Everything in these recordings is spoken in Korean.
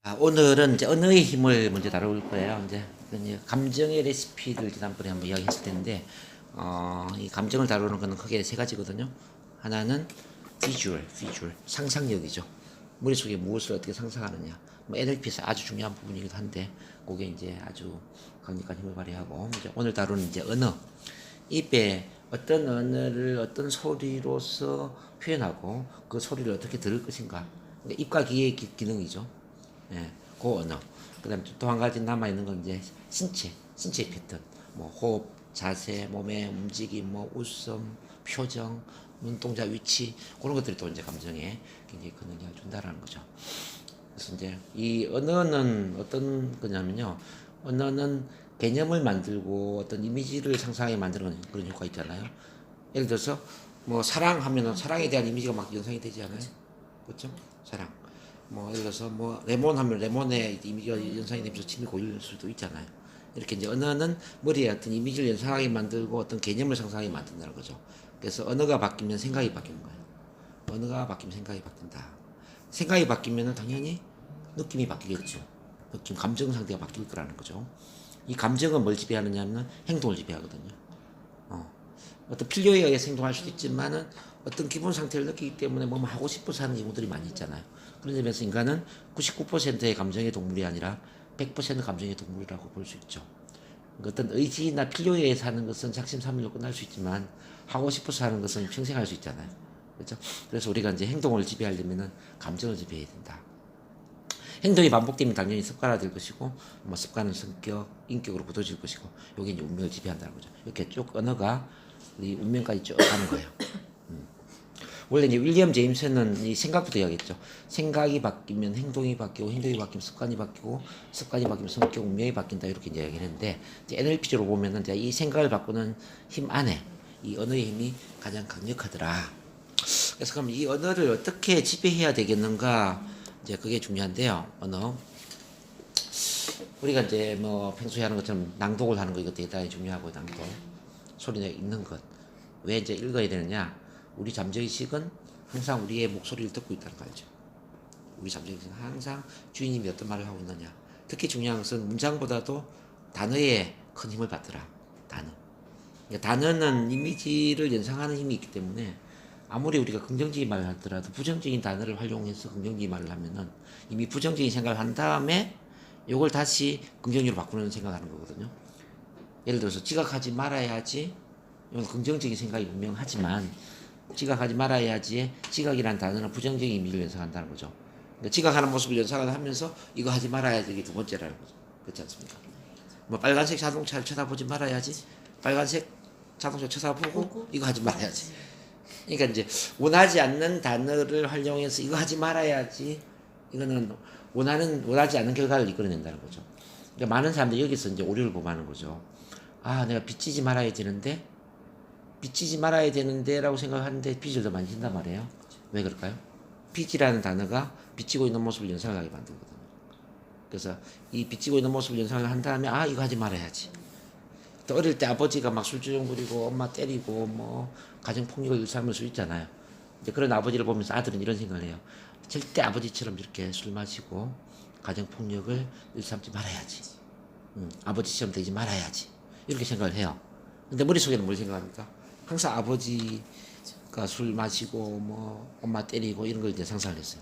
오늘은 이제 언어의 힘을 먼저 다룰 거예요. 이제 감정의 레시피를 지난번에 한번 이야기했을 텐데, 이 감정을 다루는 거는 크게 세 가지거든요. 하나는 visual, 상상력이죠. 머릿속에 무엇을 어떻게 상상하느냐. 뭐 NLP에서 아주 중요한 부분이기도 한데, 그게 이제 아주 강력한 힘을 발휘하고, 이제 오늘 다루는 이제 언어. 입에 어떤 언어를 어떤 소리로서 표현하고, 그 소리를 어떻게 들을 것인가. 그러니까 입과 귀의 기능이죠. 예, 그 언어. 그 다음에 또 한 가지 남아있는 건 이제 신체의 패턴. 뭐 호흡, 자세, 몸의 움직임, 뭐 웃음, 표정, 눈동자 위치, 그런 것들이 또 이제 감정에 굉장히 큰 영향을 준다라는 거죠. 그래서 이제 이 언어는 어떤 거냐면요. 언어는 개념을 만들고 어떤 이미지를 상상하게 만드는 그런 효과가 있잖아요. 예를 들어서 뭐 사랑하면은 사랑에 대한 이미지가 막 연상이 되지 않아요? 그렇죠? 사랑. 뭐 예를 들어서 뭐 레몬 하면 레몬의 이미지가 연상이 되면서 침이 고일 수도 있잖아요. 이렇게 이제 언어는 머리에 어떤 이미지를 연상하게 만들고 어떤 개념을 상상하게 만든다는 거죠. 그래서 언어가 바뀌면 생각이 바뀌는 거예요. 언어가 바뀌면 생각이 바뀐다. 생각이 바뀌면 당연히 느낌이 바뀌겠죠. 느낌, 감정 상태가 바뀔 거라는 거죠. 이 감정은 뭘 지배하느냐면 행동을 지배하거든요. 어. 어떤 필요에 의해서 행동할 수도 있지만은 어떤 기분 상태를 느끼기 때문에 뭐 하고 싶어서 하는 경우들이 많이 있잖아요. 그런 점에서 인간은 99%의 감정의 동물이 아니라 100% 감정의 동물이라고 볼 수 있죠. 어떤 의지나 필요에 의해서 하는 것은 작심삼일로 끝날 수 있지만 하고 싶어서 하는 것은 평생 할 수 있잖아요. 그렇죠? 그래서 우리가 이제 행동을 지배하려면은 감정을 지배해야 된다. 행동이 반복되면 당연히 습관화될 것이고, 뭐 습관은 성격, 인격으로 굳어질 것이고, 여기 이제 운명을 지배한다는 거죠. 이렇게 쭉 언어가 우리 운명까지 쭉 가는 거예요. 원래 이제 윌리엄 제임스는 이 생각부터 이야기했죠. 생각이 바뀌면 행동이 바뀌고, 행동이 바뀌면 습관이 바뀌고, 습관이 바뀌면 성격, 운명이 바뀐다 이렇게 이제 이야기를 했는데, 이제 NLP적으로 보면은 이제 이 생각을 바꾸는 힘 안에 이 언어의 힘이 가장 강력하더라. 그래서 그럼 이 언어를 어떻게 지배해야 되겠는가? 이제 그게 중요한데요. 언어. 우리가 이제 뭐 평소에 하는 것처럼 낭독을 하는 거 이거 대단히 중요하고, 낭독. 소리내 읽는 것. 왜 이제 읽어야 되느냐? 우리 잠재의식은 항상 우리의 목소리를 듣고 있다는 거 알죠? 우리 잠재의식은 항상 주인님이 어떤 말을 하고 있느냐. 특히 중요한 것은 문장보다도 단어에 큰 힘을 받더라. 단어. 그러니까 단어는 이미지를 연상하는 힘이 있기 때문에 아무리 우리가 긍정적인 말을 하더라도 부정적인 단어를 활용해서 긍정적인 말을 하면은 이미 부정적인 생각을 한 다음에 이걸 다시 긍정적으로 바꾸는 생각을 하는 거거든요. 예를 들어서 지각하지 말아야지. 이건 긍정적인 생각이 분명하지만 지각하지 말아야지의 지각이라는 단어는 부정적인 의미를 연상한다는 거죠. 그러니까 지각하는 모습을 연상을 하면서 이거 하지 말아야지 이게 두 번째라는 거죠. 그렇지 않습니까? 뭐 빨간색 자동차를 쳐다보지 말아야지. 빨간색 자동차 쳐다보고 이거 하지 말아야지. 그러니까 이제 원하지 않는 단어를 활용해서 이거 하지 말아야지. 이거는 원하지 않는 결과를 이끌어낸다는 거죠. 그러니까 많은 사람들이 여기서 이제 오류를 범하는 거죠. 아, 내가 빚지지 말아야 되는데 라고 생각하는데 빚을 더 많이 진단 말이에요. 왜 그럴까요? 빚이라는 단어가 빚지고 있는 모습을 연상하게 만들거든요. 그래서 이 빚지고 있는 모습을 연상을 한 다음에 아, 이거 하지 말아야지. 또 어릴 때 아버지가 막 술주정 부리고 엄마 때리고 뭐 가정폭력을 일삼을 수 있잖아요. 이제 그런 아버지를 보면서 아들은 이런 생각을 해요. 절대 아버지처럼 이렇게 술 마시고 가정폭력을 일삼지 말아야지. 아버지처럼 되지 말아야지. 이렇게 생각을 해요. 근데 머릿속에는 뭘 생각합니까? 항상 아버지가 술 마시고 뭐 엄마 때리고 이런 걸 이제 상상을 했어요.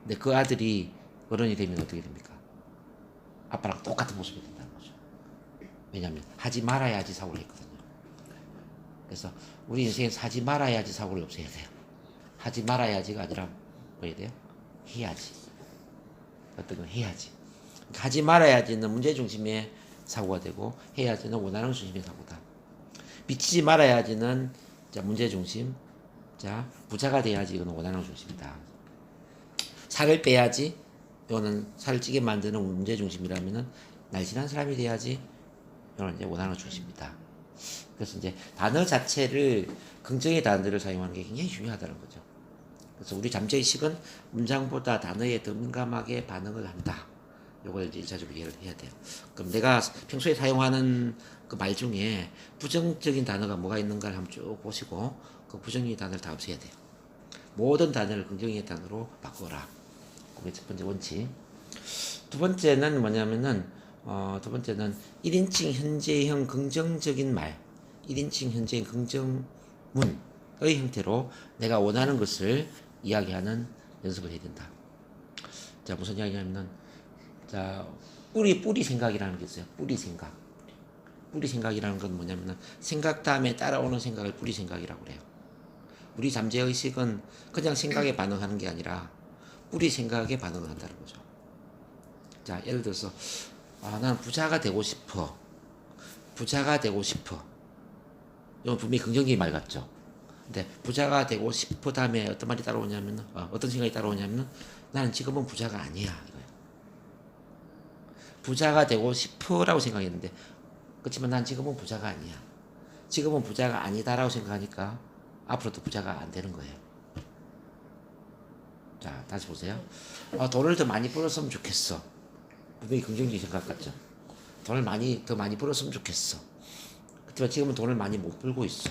근데 그 아들이 어른이 되면 어떻게 됩니까? 아빠랑 똑같은 모습이 된다는 거죠. 왜냐하면 하지 말아야지 사고를 했거든요. 그래서 우리 인생에서 하지 말아야지 사고를 없애야 돼요. 하지 말아야지가 아니라 뭐 해야 돼요? 해야지. 어떤 건 해야지. 그러니까 하지 말아야지는 문제 중심의 사고가 되고 해야지는 원하는 중심의 사고다. 미치지 말아야지는 자 문제 중심, 자 부자가 돼야지 이거는 원하는 중심이다. 살을 빼야지 이거는 살을 찌게 만드는 문제 중심이라면은 날씬한 사람이 돼야지 이거는 이제 원하는 중심이다. 그래서 이제 단어 자체를 긍정의 단어를 사용하는 게 굉장히 중요하다는 거죠. 그래서 우리 잠재의식은 문장보다 단어에 더 민감하게 반응을 한다. 요걸 이제 1차적으로 이해를 해야 돼요. 그럼 내가 평소에 사용하는 그 말 중에 부정적인 단어가 뭐가 있는가를 한번 쭉 보시고 그 부정적인 단어를 다 없애야 돼요. 모든 단어를 긍정의 단어로 바꿔라. 그게 첫 번째 원칙. 두 번째는 뭐냐면은 두 번째는 1인칭 현재형 긍정적인 말, 1인칭 현재형 긍정문의 형태로 내가 원하는 것을 이야기하는 연습을 해야 된다. 자, 무슨 이야기냐면은 자, 뿌리 생각이라는 게 있어요. 뿌리 생각. 뿌리 생각이라는 건 뭐냐면은 생각 다음에 따라오는 생각을 뿌리 생각이라고 그래요. 우리 잠재의식은 그냥 생각에 반응하는 게 아니라 뿌리 생각에 반응을 한다는 거죠. 자, 예를 들어서 나는 부자가 되고 싶어. 부자가 되고 싶어. 이건 분명히 긍정적인 말 같죠. 근데 부자가 되고 싶어 다음에 어떤 말이 따라오냐면 어떤 생각이 따라오냐면 나는 지금은 부자가 아니야. 이거예요. 부자가 되고 싶어라고 생각했는데 그렇지만 난 지금은 부자가 아니야. 지금은 부자가 아니다라고 생각하니까 앞으로도 부자가 안 되는 거예요. 자, 다시 보세요. 돈을 더 많이 벌었으면 좋겠어. 분명히 긍정적인 생각 같죠. 돈을 더 많이 벌었으면 좋겠어. 그렇지만 지금은 돈을 많이 못 벌고 있어.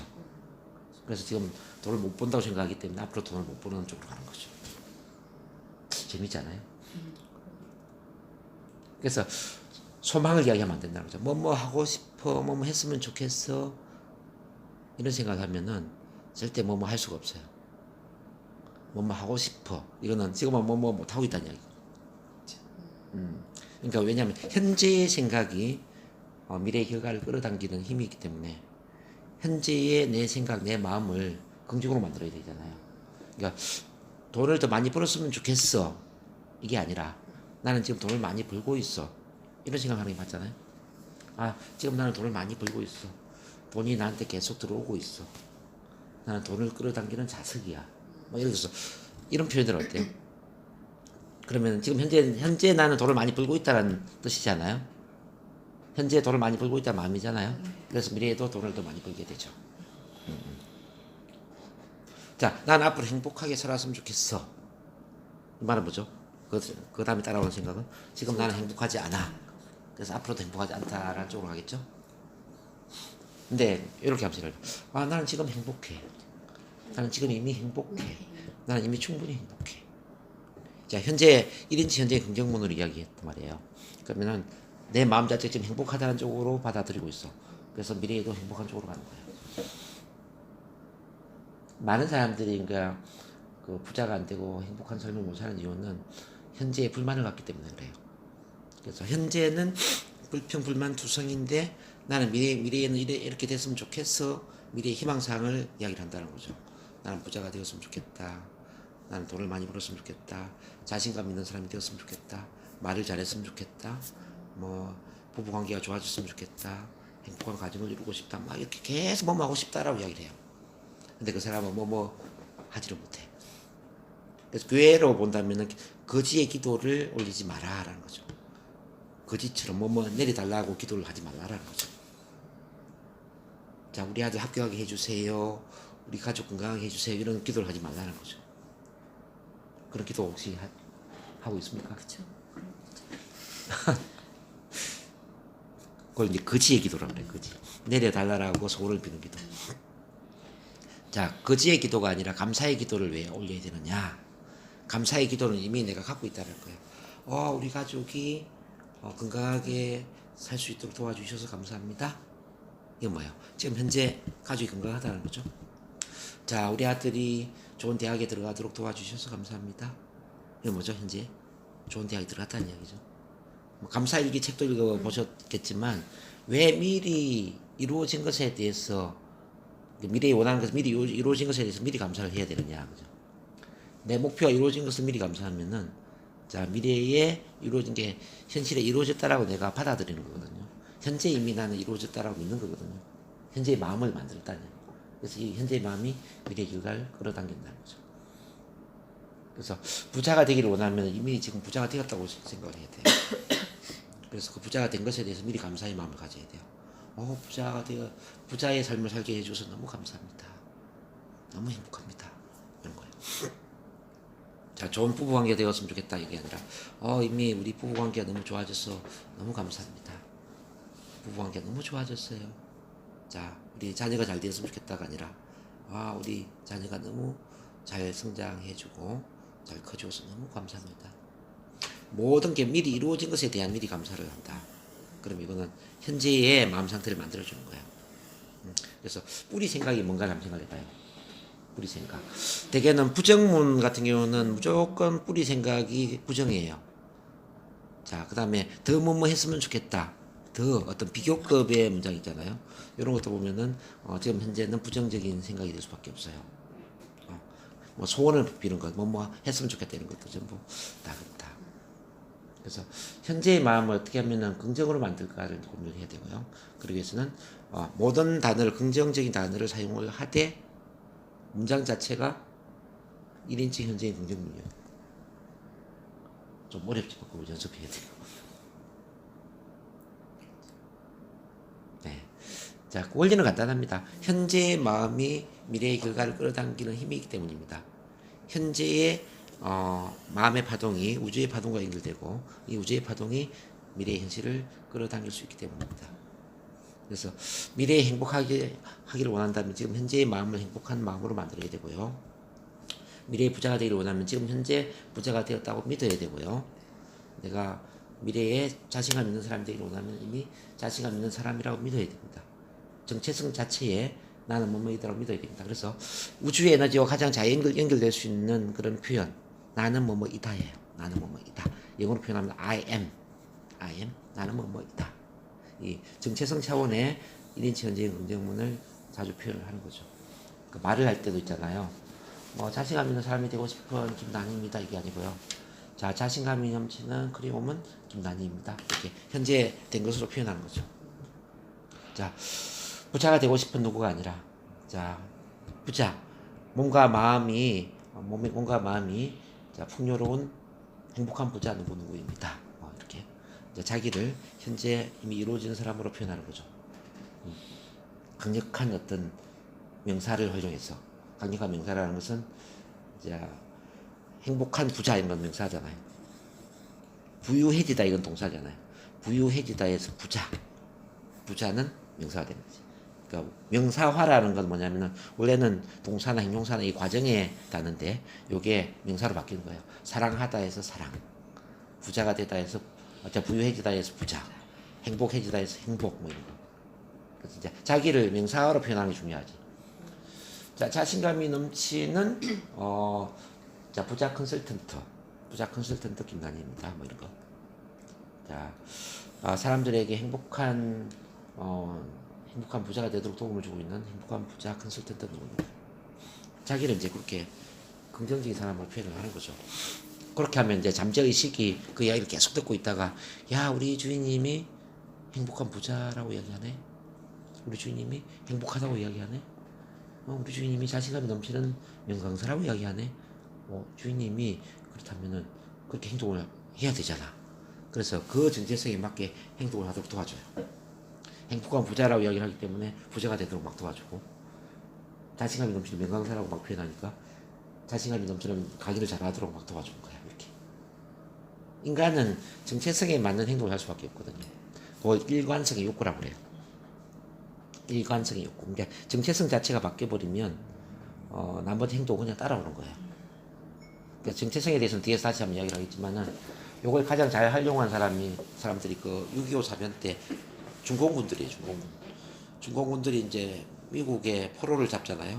그래서 지금 돈을 못 번다고 생각하기 때문에 앞으로 돈을 못 버는 쪽으로 가는 거죠. 재밌잖아요. 그래서 소망을 이야기하면 안 된다는 거죠. 뭐 하고 싶어, 뭐 했으면 좋겠어. 이런 생각하면은 절대 뭐 할 수가 없어요. 뭐 하고 싶어. 이거는 지금은 뭐 못하고 있다는 이야기. 그러니까 왜냐하면 현재의 생각이 미래의 결과를 끌어당기는 힘이 있기 때문에 현재의 내 생각, 내 마음을 긍정으로 만들어야 되잖아요. 그러니까 돈을 더 많이 벌었으면 좋겠어. 이게 아니라 나는 지금 돈을 많이 벌고 있어. 이런 생각하는 게 맞잖아요. 지금 나는 돈을 많이 벌고 있어. 돈이 나한테 계속 들어오고 있어. 나는 돈을 끌어당기는 자석이야. 뭐 예를 들어서 이런 표현들 어때요? 그러면 지금 현재 나는 돈을 많이 벌고 있다는 뜻이잖아요. 현재 돈을 많이 벌고 있다는 마음이잖아요. 그래서 미래에도 돈을 더 많이 벌게 되죠. 자, 난 앞으로 행복하게 살았으면 좋겠어. 이 말은 뭐죠? 그 다음에 따라오는 생각은 지금 나는 행복하지 않아. 그래서 앞으로도 행복하지 않다라는 쪽으로 가겠죠? 근데 이렇게 하면 생각해요. 나는 지금 행복해. 나는 지금 이미 행복해. 나는 이미 충분히 행복해. 자, 1인칭 현재 긍정문으로 이야기했단 말이에요. 그러면은 내 마음 자체가 지금 행복하다는 쪽으로 받아들이고 있어. 그래서 미래에도 행복한 쪽으로 가는 거예요. 많은 사람들이 그러니까 그 부자가 안 되고 행복한 삶을 못 사는 이유는 현재에 불만을 갖기 때문에 그래요. 그래서 현재는 불평불만투성인데 나는 미래에는 이렇게 됐으면 좋겠어. 미래의 희망사항을 이야기를 한다는 거죠. 나는 부자가 되었으면 좋겠다. 나는 돈을 많이 벌었으면 좋겠다. 자신감 있는 사람이 되었으면 좋겠다. 말을 잘했으면 좋겠다. 뭐 부부관계가 좋아졌으면 좋겠다. 행복한 가정을 이루고 싶다. 막 이렇게 계속 뭐 하고 싶다라고 이야기를 해요. 근데 그 사람은 뭐 하지를 못해. 그래서 교회로 본다면 거지의 기도를 올리지 마라라는 거죠. 거지처럼 뭐 내려달라고 기도를 하지 말라라는 거죠. 자, 우리 아들 합격하게 해주세요. 우리 가족 건강하게 해주세요. 이런 기도를 하지 말라는 거죠. 그런 기도 혹시 하고 있습니까? 그렇죠. 그걸 이제 거지의 기도라고 그래요. 거지. 내려달라고 소원을 비는 기도. 자, 거지의 기도가 아니라 감사의 기도를 왜 올려야 되느냐? 감사의 기도는 이미 내가 갖고 있다는 거예요. 우리 가족이 건강하게 살 수 있도록 도와주셔서 감사합니다. 이건 뭐예요? 지금 현재 가족이 건강하다는 거죠. 자, 우리 아들이 좋은 대학에 들어가도록 도와주셔서 감사합니다. 이건 뭐죠? 현재 좋은 대학에 들어갔다는 이야기죠. 감사일기 책도 읽어보셨겠지만 왜 미리 이루어진 것에 대해서 미래에 원하는 것이 미리 이루어진 것에 대해서 미리 감사를 해야 되느냐, 그죠? 내 목표가 이루어진 것을 미리 감사하면은 자, 미래에 이루어진 게 현실에 이루어졌다라고 내가 받아들이는 거거든요. 현재 이미 나는 이루어졌다라고 믿는 거거든요. 현재의 마음을 만들었다는. 그래서 이 현재의 마음이 미래의 결과를 끌어당긴다는 거죠. 그래서 부자가 되기를 원하면 이미 지금 부자가 되었다고 생각을 해야 돼요. 그래서 그 부자가 된 것에 대해서 미리 감사의 마음을 가져야 돼요. 부자의 삶을 살게 해줘서 너무 감사합니다. 너무 행복합니다. 이런 거예요. 자, 좋은 부부관계가 되었으면 좋겠다 이게 아니라 이미 우리 부부관계가 너무 좋아져서 너무 감사합니다. 부부관계가 너무 좋아졌어요. 자, 우리 자녀가 잘 되었으면 좋겠다가 아니라 우리 자녀가 너무 잘 성장해주고 잘 커줘서 너무 감사합니다. 모든 게 미리 이루어진 것에 대한 미리 감사를 한다. 그럼 이거는 현재의 마음 상태를 만들어주는 거야. 그래서 뿌리 생각이 뭔가를 한번 생각해봐요. 뿌리 생각. 대개는 부정문 같은 경우는 무조건 뿌리 생각이 부정이에요. 자, 그 다음에 더 뭐뭐 했으면 좋겠다. 더 어떤 비교급의 문장 있잖아요. 이런 것도 보면은 지금 현재는 부정적인 생각이 될 수밖에 없어요. 뭐 소원을 비는 것, 뭐 했으면 좋겠다 이런 것도 전부 다 그렇다. 그래서 현재의 마음을 어떻게 하면은 긍정으로 만들까를 고민을 해야 되고요. 그러기 위해서는 모든 단어를 긍정적인 단어를 사용을 하되 문장 자체가 1인칭 현재의 긍정문이에요. 좀 어렵지만 그걸 연습해야 돼요. 네. 자, 원리는 간단합니다. 현재의 마음이 미래의 결과를 끌어당기는 힘이기 때문입니다. 현재의 마음의 파동이 우주의 파동과 연결되고 이 우주의 파동이 미래의 현실을 끌어당길 수 있기 때문입니다. 그래서 미래에 행복하기를 원한다면 지금 현재의 마음을 행복한 마음으로 만들어야 되고요. 미래의 부자가 되기를 원하면 지금 현재 부자가 되었다고 믿어야 되고요. 내가 미래에 자신감 있는 사람이 되기를 원하면 이미 자신감 있는 사람이라고 믿어야 됩니다. 정체성 자체에 나는 뭐뭐이다라고 믿어야 됩니다. 그래서 우주의 에너지와 가장 잘 연결될 수 있는 그런 표현, 나는 뭐뭐이다예요. 나는 뭐뭐이다. 영어로 표현하면 I am, 나는 뭐뭐이다. 이 정체성 차원의 1인칭 현재의 긍정문을 자주 표현을 하는 거죠. 그 말을 할 때도 있잖아요. 자신감 있는 사람이 되고 싶은 김난희입니다. 이게 아니고요. 자, 자신감이 넘치는 크리움은 김난희입니다. 이렇게 현재 된 것으로 표현하는 거죠. 자, 부자가 되고 싶은 누구가 아니라, 자, 부자, 몸과 마음이 자, 풍요로운 행복한 부자 누구입니다. 이렇게 이제 자기를 현재 이미 이루어지는 사람으로 표현하는 거죠. 강력한 어떤 명사를 활용해서, 강력한 명사라는 것은 이제 행복한 부자 이런 건 명사잖아요. 부유해지다 이건 동사잖아요. 부유해지다에서 부자는 명사가 되는 거지. 그러니까 명사화라는 건 뭐냐면은 원래는 동사나 형용사나 이 과정에 다는데 요게 명사로 바뀌는 거예요. 사랑하다에서 사랑, 부자가 되다 해서 부유해지다 해서 부자, 행복해지다 해서 행복 뭐 이런 거. 그래서 이제 자기를 명사화로 표현하는 게 중요하지. 자, 자신감이 넘치는 자, 부자 컨설턴트 김난희입니다. 뭐 이런 거. 자, 사람들에게 행복한 부자가 되도록 도움을 주고 있는 행복한 부자 컨설턴트 누구입니다. 자기를 이제 그렇게 긍정적인 사람으로 표현을 하는 거죠. 그렇게 하면 이제 잠재의식이 그 이야기를 계속 듣고 있다가, 야, 우리 주인님이 행복한 부자라고 이야기하네. 우리 주인님이 행복하다고 이야기하네. 우리 주인님이 자신감이 넘치는 명강사라고 이야기하네. 주인님이 그렇다면은 그렇게 행동을 해야 되잖아. 그래서 그 정체성에 맞게 행동을 하도록 도와줘요. 행복한 부자라고 이야기를 하기 때문에 부자가 되도록 막 도와주고, 자신감이 넘치는 명강사라고 막 표현하니까 자신감이 넘치는 가기를 잘하도록 막 도와주는 거야. 이렇게 인간은 정체성에 맞는 행동을 할 수밖에 없거든요. 그걸 일관성의 욕구라고 그래요. 일관성의 욕구. 그러니까 정체성 자체가 바뀌어버리면 나머지 행동은 그냥 따라오는 거예요. 그러니까 정체성에 대해서는 뒤에서 다시 한번 이야기를 하겠지만은, 요걸 가장 잘 활용한 사람들이 그 6.25 사변 때 중공군들이에요. 중공군들이 이제 미국의 포로를 잡잖아요.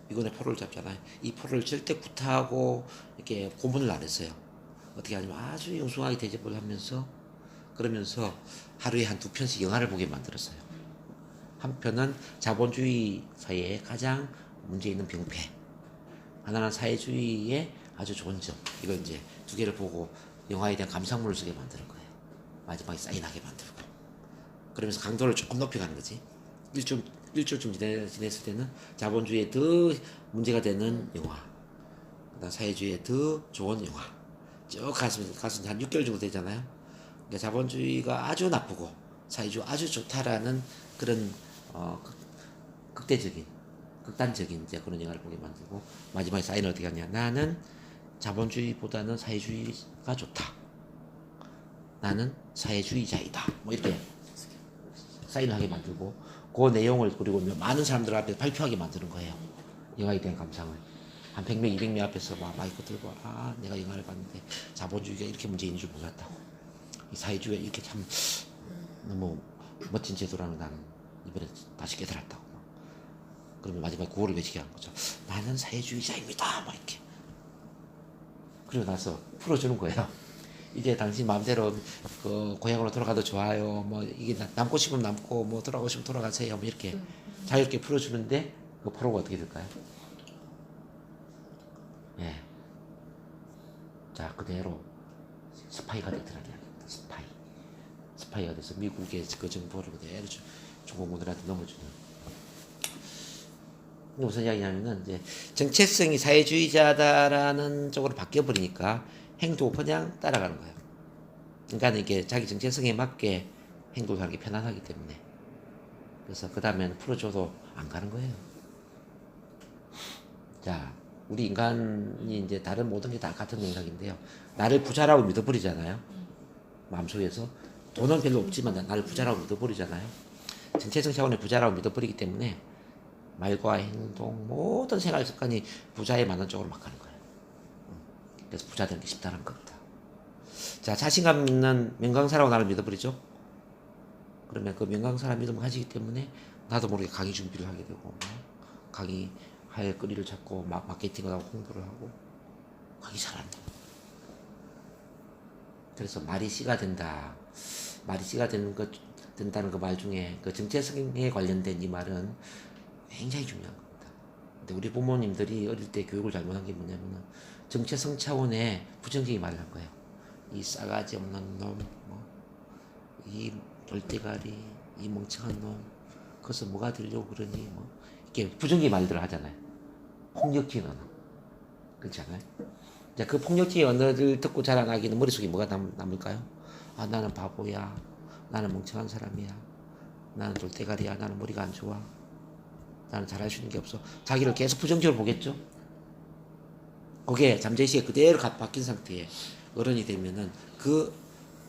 미군의 포로를 잡잖아요. 이 포로를 절대 구타하고 이렇게 고문을 안 했어요. 어떻게 하냐면 아주 영숭하게 대접을 하면서, 그러면서 하루에 한 2편씩 영화를 보게 만들었어요. 한 편은 자본주의 사회에 가장 문제 있는 병폐, 하나는 사회주의의 아주 좋은 점. 이걸 이제 두 개를 보고 영화에 대한 감상문을 쓰게 만드는 거예요. 마지막에 사인하게 만들고. 그러면서 강도를 조금 높여가는 거지. 일주일쯤 지냈을 때는 자본주의에 더 문제가 되는 영화, 그다음 사회주의에 더 좋은 영화 쭉 가서 한 6개월 정도 되잖아요. 그러니까 자본주의가 아주 나쁘고 사회주의가 아주 좋다라는 그런 극단적인 이제 그런 영화를 보게 만들고, 마지막에 사인을 어떻게 하냐. 나는 자본주의보다는 사회주의가 좋다. 나는 사회주의자이다. 뭐 이렇게 사인을 하게 만들고, 그 내용을 그리고 많은 사람들 앞에 발표하게 만드는 거예요. 영화에 대한 감상을. 한 100명, 200명 앞에서 막 마이크 들고 내가 영화를 봤는데 자본주의가 이렇게 문제인 줄 몰랐다고. 이 사회주의가 이렇게 참 너무 멋진 제도라는 나는 이번에 다시 깨달았다고. 그러면 마지막에 구호를 외치게 한 거죠. 나는 사회주의자입니다. 막 이렇게. 그리고 나서 풀어주는 거예요. 이제 당신 마음대로 그 고향으로 돌아가도 좋아요. 뭐 이게 남고 싶으면 남고 뭐 돌아가고 싶으면 돌아가세요. 뭐 이렇게 자유롭게 풀어주는데 그 프로가 어떻게 될까요? 예. 자, 그대로 스파이가 되더라는 이야기입니다. 스파이가 돼서 미국의 그 정보를 그대로 중공군들한테 넘어주는. 이게 무슨 이야기냐면은 이제 정체성이 사회주의자다라는 쪽으로 바뀌어버리니까 행동을 그냥 따라가는 거예요. 그러니까 이게 자기 정체성에 맞게 행동을 하는 게 편안하기 때문에. 그래서 그 다음에는 풀어줘도 안 가는 거예요. 자, 우리 인간이 이제 다른 모든 게 다 같은 맥락인데요. 나를 부자라고 믿어버리잖아요. 마음속에서. 돈은 별로 없지만 나를 부자라고 믿어버리잖아요. 정체성 차원의 부자라고 믿어버리기 때문에 말과 행동, 모든 생활 습관이 부자에 맞는 쪽으로 막 가는 거예요. 그래서 부자 되는 게 쉽다는 겁니다. 자, 자신감 있는 명강사라고 나를 믿어버리죠. 그러면 그 명강사라 믿음을 가지기 때문에 나도 모르게 강의 준비를 하게 되고, 강의할 거리를 찾고, 마케팅을 하고, 홍보를 하고, 강의 잘한다. 그래서 말이 씨가 된다. 말이 씨가 된다는 그 말 중에 그 정체성에 관련된 이 말은 굉장히 중요한 겁니다. 근데 우리 부모님들이 어릴 때 교육을 잘못한 게 뭐냐면은 정체성 차원의 부정적인 말을 한 거예요. 이 싸가지 없는 놈, 이 돌대가리, 이 멍청한 놈, 그래서 뭐가 되려고 그러니, 이렇게 부정적인 말들을 하잖아요. 폭력적인 언어. 그렇지 않아요? 이제 그 폭력적인 언어를 듣고 자라나기는 머릿속에 뭐가 남을까요? 나는 바보야. 나는 멍청한 사람이야. 나는 돌대가리야. 나는 머리가 안 좋아. 나는 잘할 수 있는 게 없어. 자기를 계속 부정적으로 보겠죠? 그게 잠재의식에 그대로 바뀐 상태에 어른이 되면은 그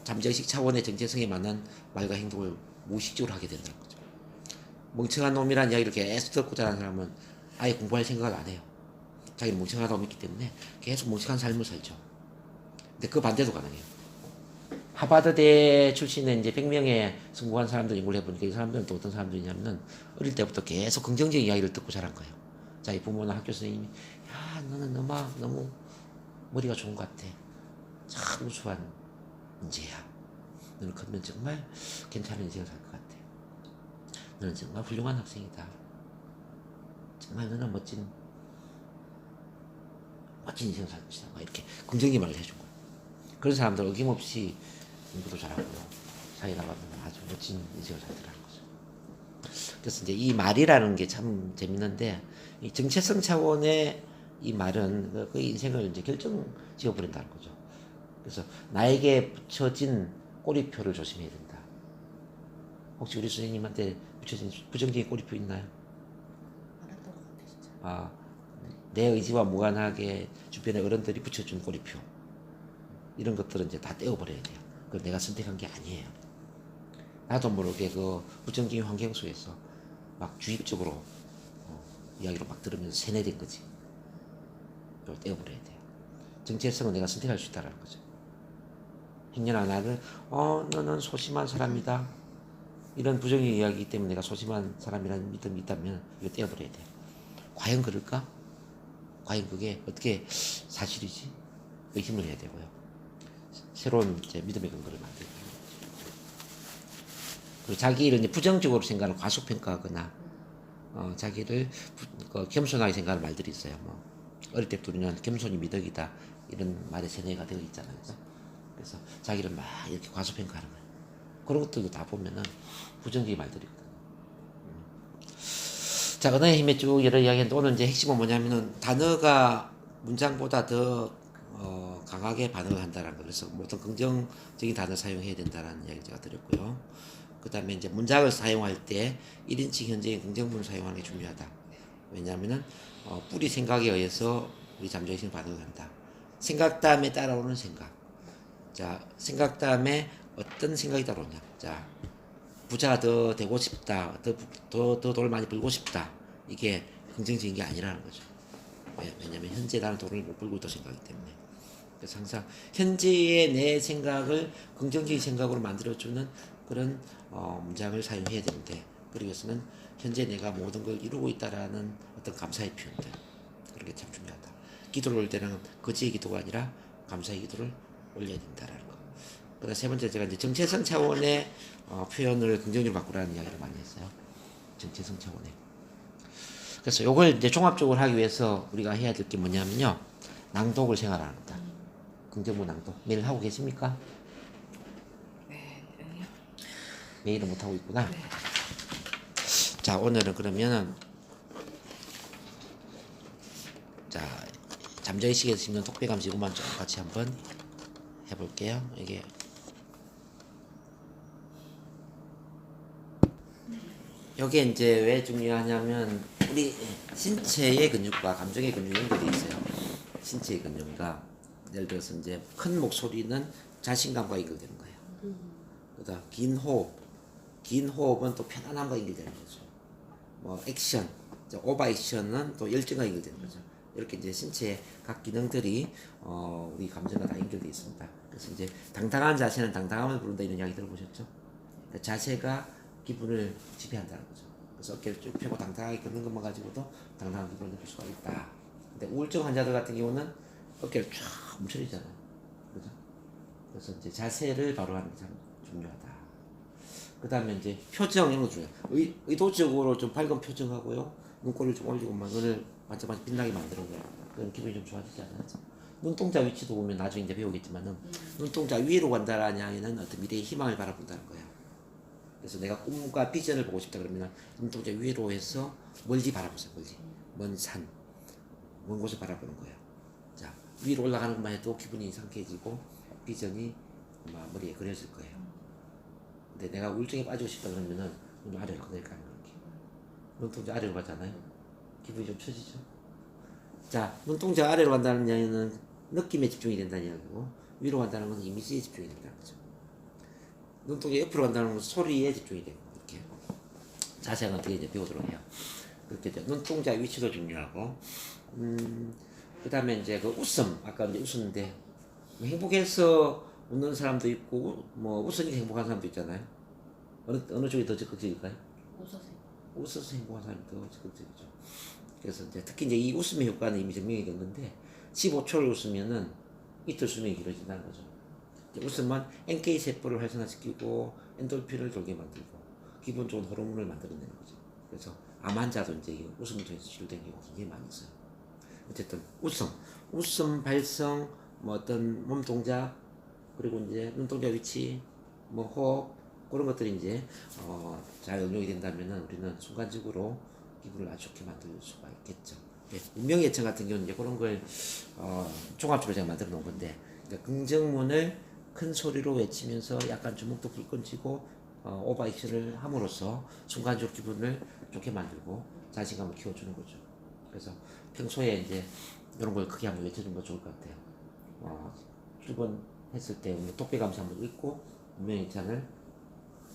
잠재의식 차원의 정체성에 맞는 말과 행동을 무의식적으로 하게 된다는 거죠. 멍청한 놈이라는 이야기를 계속 듣고 자란 사람은 아예 공부할 생각을 안 해요. 자기는 멍청하다고 믿기 때문에 계속 멍청한 삶을 살죠. 근데 그 반대도 가능해요. 하버드대 출신의 이제 100명의 성공한 사람들 연구를 해보니까 이 사람들은 또 어떤 사람들이냐면은 어릴 때부터 계속 긍정적인 이야기를 듣고 자란 거예요. 자기 부모나 학교 선생님이 야, 너는 너무 머리가 좋은 것 같아. 참 우수한 인재야. 너는 크면 정말 괜찮은 인생을 살 것 같아. 너는 정말 훌륭한 학생이다. 정말 너는 멋진 인생을 살 것이다. 막 이렇게 긍정적인 말을 해준 거예요. 그런 사람들 어김없이 공부도 잘하고요. 사회 나가면 아주 멋진 인생을 살더라는 거죠. 그래서 이제 이 말이라는 게 참 재밌는데, 이 정체성 차원의 이 말은 그 인생을 이제 결정 지어버린다는 거죠. 그래서 나에게 붙여진 꼬리표를 조심해야 된다. 혹시 우리 선생님한테 붙여진 부정적인 꼬리표 있나요? 알았던 것 같아, 진짜. 내 의지와 무관하게 주변의 어른들이 붙여준 꼬리표. 이런 것들은 이제 다 떼어버려야 돼요. 그걸 내가 선택한 게 아니에요. 나도 모르게 그 부정적인 환경 속에서 막 주입적으로 이야기를 막 들으면서 세뇌된 거지. 이걸 떼어버려야 돼요. 정체성은 내가 선택할 수 있다는 거죠. 행여나 나를 너는 소심한 사람이다. 이런 부정적인 이야기이기 때문에 내가 소심한 사람이라는 믿음이 있다면 이거 떼어버려야 돼요. 과연 그럴까? 과연 그게 어떻게 사실이지? 의심을 해야 되고요. 새로운 이제 믿음의 근거를 만들고. 그리고 자기를 이제 부정적으로 생각하는 과소평가하거나, 자기를 겸손하게 생각하는 말들이 있어요. 어릴 때부터 우리는 겸손이 미덕이다. 이런 말에 세뇌가 되어 있잖아요. 그래서 자기를 막 이렇게 과소평가하는 거예요. 그런 것들도 다 보면은 부정적인 말들이거든요. 자, 언어의 힘에 쭉 여러 이야기 했는데 오늘 이제 핵심은 뭐냐면은 단어가 문장보다 더 강하게 반응을 한다는 거. 그래서 어떤 긍정적인 단어 사용해야 된다는 이야기 제가 드렸고요. 그 다음에 이제 문장을 사용할 때 1인칭 현재인 긍정문을 사용하는 게 중요하다. 왜냐하면은 뿌리 생각에 의해서 우리 잠재의식은 반응을 한다. 생각 다음에 따라오는 생각. 자, 생각 다음에 어떤 생각이 따라오냐. 자, 부자가 더 되고 싶다. 더 돈을 많이 벌고 싶다. 이게 긍정적인 게 아니라는 거죠. 왜냐면 현재 나는 돈을 못 벌고 있다고 생각하기 때문에. 그래서 항상 현재의 내 생각을 긍정적인 생각으로 만들어주는 그런 문장을 사용해야 되는데, 그러기 위해서는 현재 내가 모든 걸 이루고 있다라는 어떤 감사의 표현들, 그런 게 참 중요하다. 기도를 올 때는 거지의 기도가 아니라 감사의 기도를 올려야 된다라는 거. 그다음 세 번째, 제가 이제 정체성 차원의 표현을 긍정적으로 바꾸라는 이야기를 많이 했어요. 정체성 차원에. 그래서 요걸 이제 종합적으로 하기 위해서 우리가 해야 될 게 뭐냐면요, 낭독을 생활하는 거다. 긍정문 낭독 매일 하고 계십니까? 네. 매일은 못 하고 있구나. 네. 자, 오늘은 그러면은 자, 잠자의식에서 씹는 독배감시 이것만 좀 같이 한번 해볼게요. 이게 이제 왜 중요하냐면 우리 신체의 근육과 감정의 근육이 연결돼 있어요. 신체의 근육과 예를 들어서 이제 큰 목소리는 자신감과 연결되는 거예요. 그다음 긴 호흡은 또 편안함과 연결되는 거죠. 뭐 액션, 오버 액션은 또 열정과 연결되는 거죠. 이렇게 이제 신체의 각 기능들이 우리 감정과 다 연결되어 있습니다. 그래서 이제 당당한 자세는 당당함을 부른다 이런 이야기 들어보셨죠? 그러니까 자세가 기분을 지배한다는 거죠. 그래서 어깨를 쭉 펴고 당당하게 걷는 것만 가지고도 당당한 기분을 느낄 수가 있다. 근데 우울증 환자들 같은 경우는 어깨를 쫙 움츠리잖아요. 그죠? 그래서 이제 자세를 바로 하는 게 참 중요하다. 그 다음에 이제 표정 이런 거 중요해요. 의도적으로 좀 밝은 표정하고요. 눈꼬리를 좀 올리고 막 눈을 반짝반짝 빛나게 만드는 거예요. 그럼 기분이 좀 좋아지지 않아요? 눈동자 위치도 보면 나중에 이제 배우겠지만은 눈동자 위로 간다라는 이야기는 어떤 미래의 희망을 바라본다는 거예요. 그래서 내가 꿈과 비전을 보고 싶다 그러면 눈동자 위로 해서 멀리 바라보세요. 멀리. 먼 산, 먼 곳을 바라보는 거예요. 자, 위로 올라가는 것만 해도 기분이 상쾌해지고 비전이 아마 머리에 그려질 거예요. 근데 내가 우울증에 빠지고 싶다 그러면은 눈 아래로 그대로 가는 거예요. 눈동자 아래로 가잖아요. 기분이 좀 처지죠. 자, 눈동자 아래로 간다는 이야기는 느낌에 집중이 된다는 이야기고, 위로 간다는 것은 이미지에 집중이 된다는 거죠. 눈동자 옆으로 간다는 것은 소리에 집중이 되고, 이렇게 자세는 어떻게 이제 배우도록 해요. 그렇게 이제 눈동자 위치도 중요하고, 그 다음에 이제 그 웃음, 아까 이제 웃었는데 행복해서 웃는 사람도 있고, 뭐 웃으니까 행복한 사람도 있잖아요. 어느 쪽이 더 적극적일까요? 웃어서 행복한 사람이 더 적극적이죠. 그래서 이제 특히 이제 이 웃음의 효과는 이미 증명이 된 건데, 15초를 웃으면은 이틀 수명이 길어진다는 거죠. 웃으면 NK 세포를 활성화시키고 엔돌핀을 돌게 만들고 기분 좋은 호르몬을 만들어내는 거죠. 그래서 암 환자도 이제 웃음을 통해서 치료된 경우가 굉장히 많이 있어요. 어쨌든 웃음 발성, 뭐 어떤 몸 동작, 그리고 이제 눈동자 위치, 뭐 호흡, 그런 것들이 이제 잘 응용이 된다면은 우리는 순간적으로 기분을 아주 좋게 만들 수가 있겠죠. 네, 운명예측 같은 경우는 이제 그런 걸 종합적으로 제가 만들어 놓은 건데, 그러니까 긍정문을 큰 소리로 외치면서 약간 주먹도 불끈 쥐고 오버 액션을 함으로써 순간적으로 기분을 좋게 만들고 자신감을 키워주는 거죠. 그래서 평소에 이제 이런 걸 크게 한번 외쳐주는 거 좋을 것 같아요. 출근했을 때 독배감시 한번 읽고 운명예찬을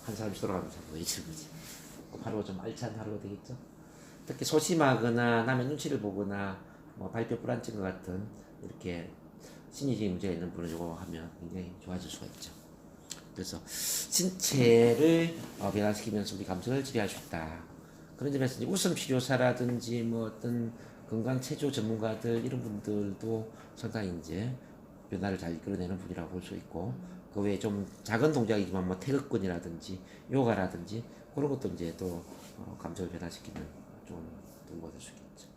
한 사람씩 돌아가면서 한번 외치는 거지. 하루가 좀 알찬 하루가 되겠죠. 특히 소심하거나 남의 눈치를 보거나 뭐 발표 불안증 같은 이렇게 심리적인 문제가 있는 분은 이거 하면 굉장히 좋아질 수가 있죠. 그래서 신체를 변화시키면서 우리 감정을 지배할 수 있다. 그런 점에서 이제 웃음 치료사라든지 뭐 어떤 건강 체조 전문가들 이런 분들도 상당히 이제 변화를 잘 이끌어내는 분이라고 볼 수 있고, 그 외에 좀 작은 동작이지만 뭐 태극권이라든지 요가라든지 그런 것도 이제 또 감정을 변화시키는 좋은 도구가 될 수 있겠죠.